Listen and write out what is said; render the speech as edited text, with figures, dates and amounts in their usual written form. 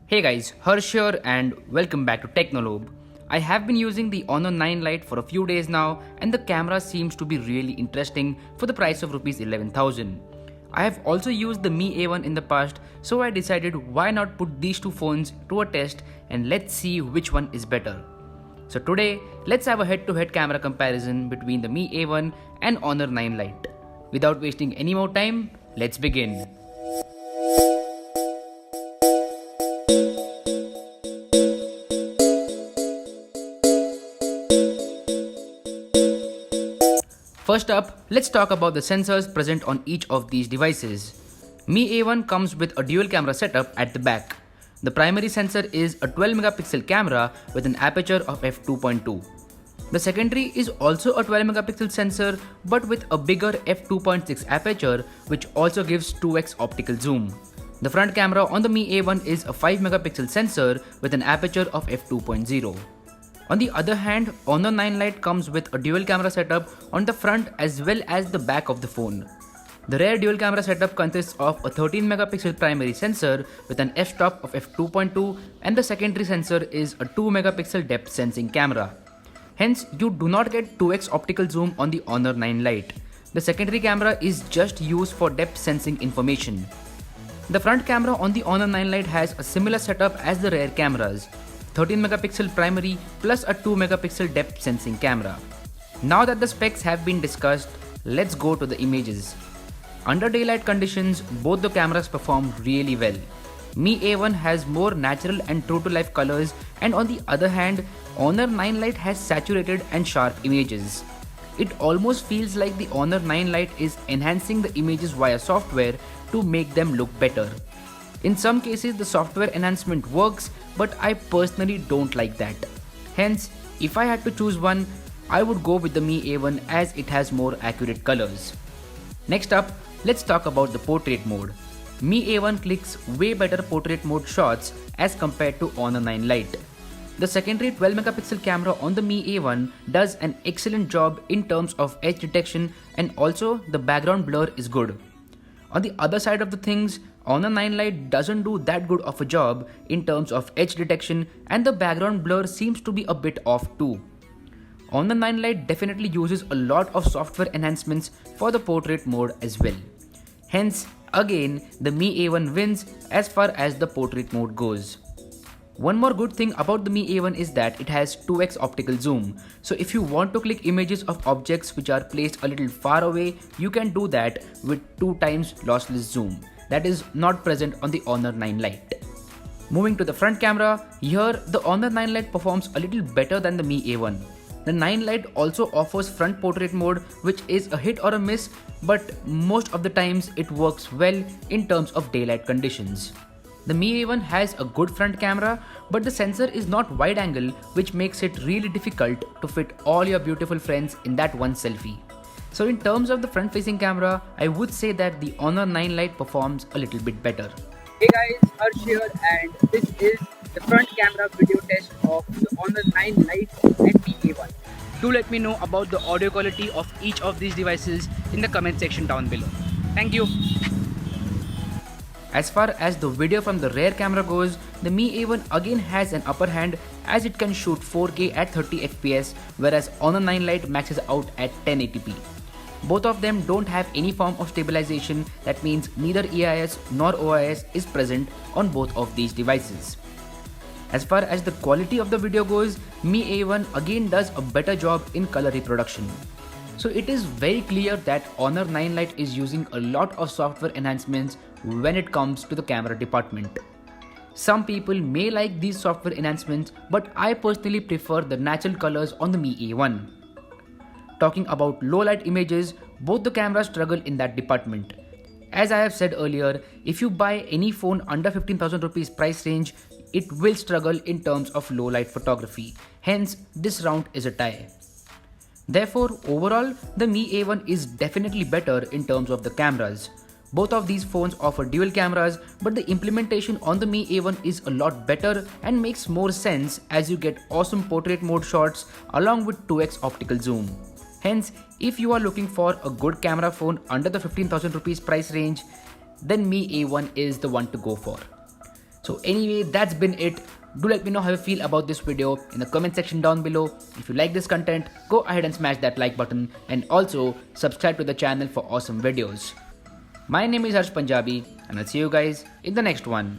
Hey guys, Harsh here and welcome back to Technolobe. I have been using the Honor 9 Lite for a few days now and the camera seems to be really interesting for the price of Rs 11,000. I have also used the Mi A1 in the past, so I decided why not put these two phones to a test and let's see which one is better. So today, let's have a head-to-head camera comparison between the Mi A1 and Honor 9 Lite. Without wasting any more time, let's begin. First up, let's talk about the sensors present on each of these devices. Mi A1 comes with a dual camera setup at the back. The primary sensor is a 12 megapixel camera with an aperture of f2.2. The secondary is also a 12 megapixel sensor but with a bigger f2.6 aperture which also gives 2x optical zoom. The front camera on the Mi A1 is a 5 megapixel sensor with an aperture of f2.0. On the other hand, Honor 9 Lite comes with a dual camera setup on the front as well as the back of the phone. The rear dual camera setup consists of a 13 megapixel primary sensor with an f-stop of f2.2 and the secondary sensor is a 2 megapixel depth sensing camera. Hence, you do not get 2x optical zoom on the Honor 9 Lite. The secondary camera is just used for depth sensing information. The front camera on the Honor 9 Lite has a similar setup as the rear cameras. 13 megapixel primary plus a 2 megapixel depth sensing camera. Now that the specs have been discussed, let's go to the images. Under daylight conditions, both the cameras perform really well. Mi A1 has more natural and true to life colors and on the other hand, Honor 9 Lite has saturated and sharp images. It almost feels like the Honor 9 Lite is enhancing the images via software to make them look better. In some cases, the software enhancement works, but I personally don't like that. Hence, if I had to choose one, I would go with the Mi A1 as it has more accurate colors. Next up, let's talk about the portrait mode. Mi A1 clicks way better portrait mode shots as compared to Honor 9 Lite. The secondary 12 megapixel camera on the Mi A1 does an excellent job in terms of edge detection and also the background blur is good. On the other side of the things, Honor 9 Lite doesn't do that good of a job in terms of edge detection and the background blur seems to be a bit off too. Honor 9 Lite definitely uses a lot of software enhancements for the portrait mode as well. Hence, again, the Mi A1 wins as far as the portrait mode goes. One more good thing about the Mi A1 is that it has 2x optical zoom. So if you want to click images of objects which are placed a little far away, you can do that with 2 times lossless zoom. That is not present on the Honor 9 Lite. Moving to the front camera, here the Honor 9 Lite performs a little better than the Mi A1. The 9 Lite also offers front portrait mode which is a hit or a miss, but most of the times it works well in terms of daylight conditions. The Mi A1 has a good front camera, but the sensor is not wide angle which makes it really difficult to fit all your beautiful friends in that one selfie. So in terms of the front facing camera, I would say that the Honor 9 Lite performs a little bit better. Hey guys, Harsh here and this is the front camera video test of the Honor 9 Lite and Mi A1. Do let me know about the audio quality of each of these devices in the comment section down below. Thank you. As far as the video from the rear camera goes, the Mi A1 again has an upper hand as it can shoot 4K at 30 FPS whereas Honor 9 Lite maxes out at 1080p. Both of them don't have any form of stabilization, that means neither EIS nor OIS is present on both of these devices. As far as the quality of the video goes, Mi A1 again does a better job in color reproduction. So it is very clear that Honor 9 Lite is using a lot of software enhancements when it comes to the camera department. Some people may like these software enhancements, but I personally prefer the natural colors on the Mi A1. Talking about low light images, both the cameras struggle in that department. As I have said earlier, if you buy any phone under 15,000 rupees price range, it will struggle in terms of low light photography. Hence, this round is a tie. Therefore, overall, the Mi A1 is definitely better in terms of the cameras. Both of these phones offer dual cameras, but the implementation on the Mi A1 is a lot better and makes more sense as you get awesome portrait mode shots along with 2x optical zoom. Hence, if you are looking for a good camera phone under the 15,000 rupees price range, then Mi A1 is the one to go for. So anyway, that's been it. Do let me know how you feel about this video in the comment section down below. If you like this content, go ahead and smash that like button and also subscribe to the channel for awesome videos. My name is Harsh Punjabi and I'll see you guys in the next one.